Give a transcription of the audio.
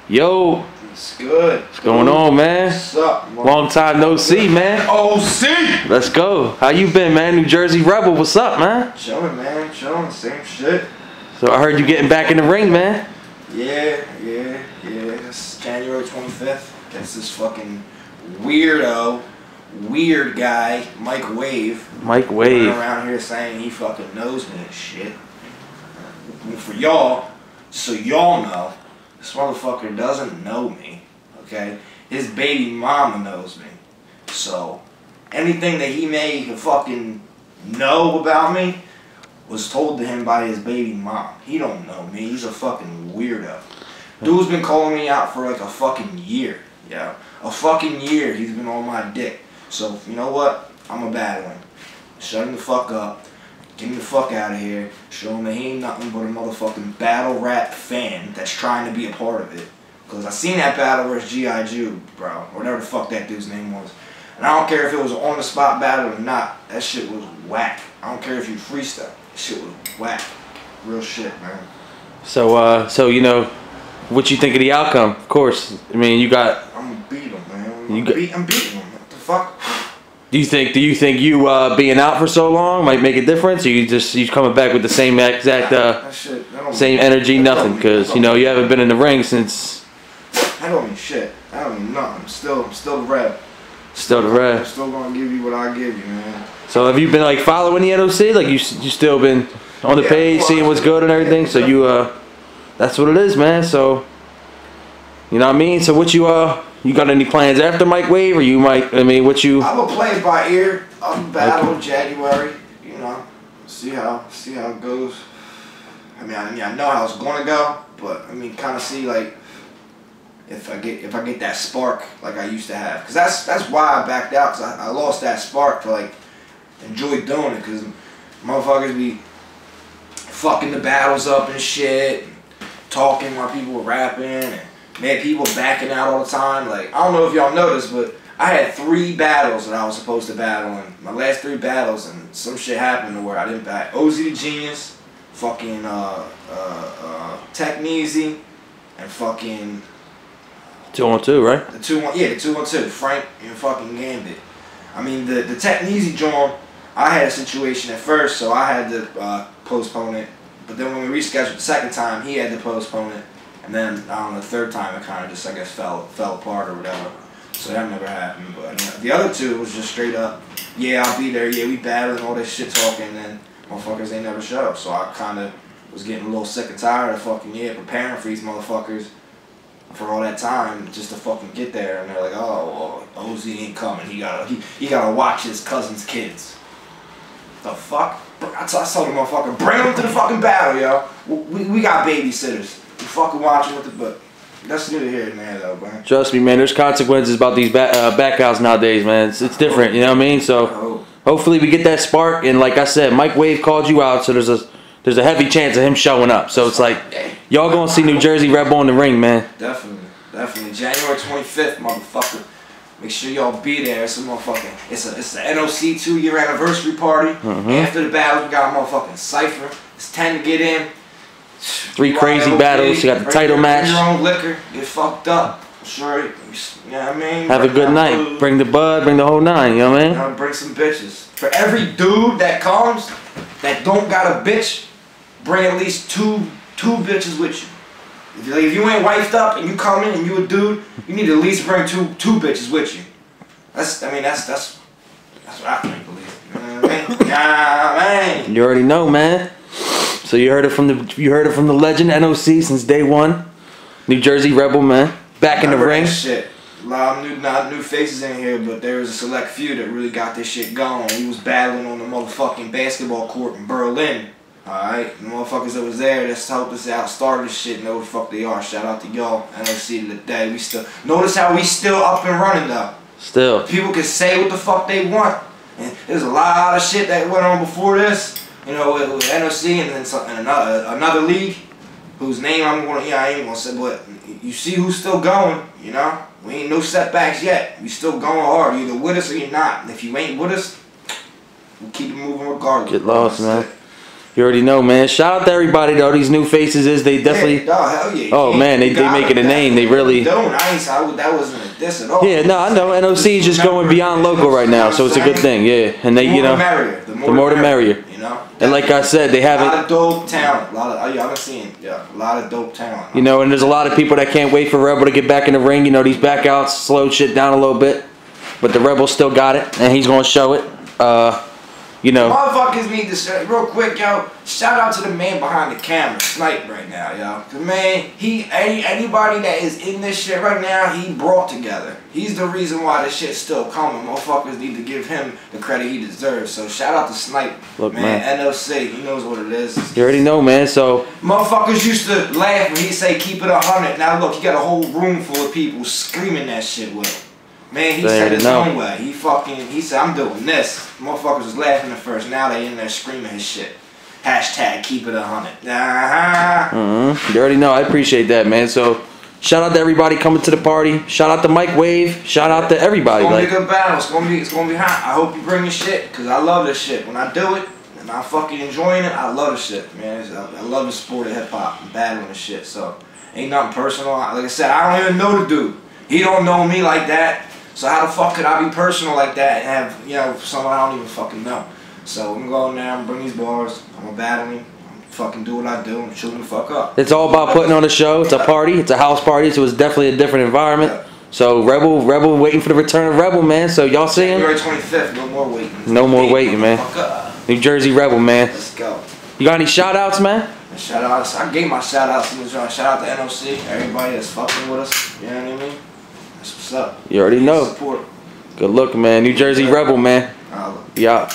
Yo, It's good. what's going on, man? What's up, man? Long time no see, man. OC! Let's go. How you been, man? New Jersey Rebel, what's up, man? Chilling, man. Chilling. Same shit. So I heard you getting back in the ring, man. Yeah. It's January 25th. That's this fucking weird guy, Mike Wave. Mike Running Wave. around here saying he fucking knows me and shit. Well, for y'all, so y'all know, this motherfucker doesn't know me, okay? His baby mama knows me. So, anything that he may fucking know about me was told to him by his baby mom. He don't know me. He's a fucking weirdo. Dude's been calling me out for like a fucking year. Yeah. A fucking year he's been on my dick. So, you know what? I'm a battle him. Shut him the fuck up. Get him the fuck out of here. Show him that he ain't nothing but a motherfucking battle rap fan that's trying to be a part of it. Because I seen that battle versus G.I. Jew, bro. Whatever the fuck that dude's name was. And I don't care if it was an on-the-spot battle or not. That shit was whack. I don't care if you freestyle. That shit was whack. Real shit, man. So you know, what you think of the outcome? Of course. I mean, you got. I'm gonna beat him, man. You I'm beating him. What the fuck? Do you think you being out for so long might make a difference, or you coming back with the same exact that shit, that same energy, nothing? Because you know you haven't been in the ring since. I don't mean shit. I don't mean nothing. I'm still the rep. Still the I'm rep. still gonna give you what I give you, man. So have you been like following the NOC? Like you still been on the page, seeing what's good and everything. So you that's what it is, man. So you know what I mean. So what you got any plans after Mike Wave, or you might? I mean, what you? I'm gonna play it by ear. I'm battle January. You know, see how it goes. I mean, I know how it's gonna go, but I mean, kind of see like if I get that spark like I used to have, because that's why I backed out. Cause I lost that spark to like enjoy doing it, cause motherfuckers be fucking the battles up and shit, and talking while people were rapping, and man, people backing out all the time. Like, I don't know if y'all noticed, but I had 3 battles that I was supposed to battle, and my last 3 battles, and some shit happened to where I didn't back. OZ the Genius, fucking Techneasy, and fucking 2-on-2, right? the 2-1-2, Frank and fucking Gambit. I mean, the Techneasy joint, I had a situation at first, so I had to postpone it. But then when we rescheduled the second time, he had to postpone it. And then, I don't know, the third time it kind of just, I guess, fell apart or whatever. So that never happened. But the other 2 was just straight up, yeah, I'll be there, yeah, we battling, all this shit talking, and then motherfuckers ain't never show. So I kind of was getting a little sick and tired of fucking, preparing for these motherfuckers for all that time just to fucking get there. And they're like, oh, well, OZ ain't coming. He gotta watch his cousin's kids. The fuck? I told the motherfucker, bring them to the fucking battle, yo. We got babysitters. We fucking watching with the book. That's neither here nor there, though, man. Trust me, man. There's consequences about these backouts nowadays, man. It's different, you know what I mean? So hopefully we get that spark. And like I said, Mike Wave called you out, so there's a heavy chance of him showing up. So it's like y'all gonna see New Jersey Rebel in the ring, man. Definitely. January 25th, motherfucker. Make sure y'all be there. It's a motherfucking. It's the NOC 2-year anniversary party. After the battle, we got a motherfucking cipher. It's 10 to get in. 3 crazy battles. You got the title match. Bring your own liquor. Get fucked up. I'm sure. You know what I mean? Have a good night. Bring the bud. Bring the whole 9. You know what I mean? Bring some bitches. For every dude that comes that don't got a bitch, bring at least two bitches with you. If you ain't wifed up and you come in and you a dude, you need to at least bring two bitches with you. That's what I think, believe. You know what I mean? Yeah, man. You already know, man. So you heard it from the legend NOC since day 1. New Jersey Rebel, man. Back in the ring. Shit. A lot of new faces in here, but there was a select few that really got this shit going. We was battling on the motherfucking basketball court in Berlin. Alright, the motherfuckers that was there that's helped us out, started this shit, know who the fuck they are. Shout out to y'all. NOC to the day. Notice how we still up and running though. Still. People can say what the fuck they want. And there's a lot of shit that went on before this. You know, with NOC and then another league whose name I ain't gonna say, but you see who's still going, you know? We ain't no setbacks yet. We still going hard. You're either with us or you're not. And if you ain't with us, we'll keep it moving regardless. Get lost, man. You already know, man. Shout out to everybody though. These new faces they definitely. Yeah, hell yeah. Oh man, they making a name. They really. That wasn't a diss at all. Yeah, no, I know. NOC is just going beyond local right now, so it's a good thing. Yeah, and they, you know, the more the merrier. You know. And like I said, they haven't. A lot of dope talent. I've seen a lot of dope talent. You know, and there's a lot of people that can't wait for Rebel to get back in the ring. You know, these backouts slowed shit down a little bit, but the Rebel still got it, and he's gonna show it. You know. Motherfuckers need to say real quick, yo. Shout out to the man behind the camera, Snipe, right now, yo. Cause man, anybody that is in this shit right now, he brought together. He's the reason why this shit's still coming. Motherfuckers need to give him the credit he deserves. So shout out to Snipe, Look, man. NOC, he knows what it is. You already know, man. So motherfuckers used to laugh when he say keep it 100. Now look, he got a whole room full of people screaming that shit with him. Man, he said his own way. He said, I'm doing this. Motherfuckers was laughing at first. Now they in there screaming his shit. Hashtag keep it 100. You already know. I appreciate that, man. So, shout out to everybody coming to the party. Shout out to Mike Wave. Shout out to everybody. It's gonna be a good battle. It's gonna be hot. I hope you bring your shit, cause I love this shit. When I do it and I'm fucking enjoying it, I love this shit, man. I love the sport of hip hop and battling and shit. So, ain't nothing personal. Like I said, I don't even know the dude. He don't know me like that. So how the fuck could I be personal like that and have, you know, someone I don't even fucking know? So I'm gonna go in there, I'm gonna bring these bars, I'm gonna battle him, I'm fucking do what I do, I'm shooting the fuck up. It's all about putting on a show. It's a party. It's a house party, so it's definitely a different environment. Yeah. So Rebel waiting for the return of Rebel, man. So y'all see him? January 25th, no more waiting. No more waiting, man. New Jersey Rebel, man. Let's go. You got any shout outs, man? Shout outs. I gave my shout outs in the joint. Shout out to NOC, everybody that's fucking with us. You know what I mean? That's what's up. You already know. Support. Good look, man. New Jersey Rebel, man. Yeah.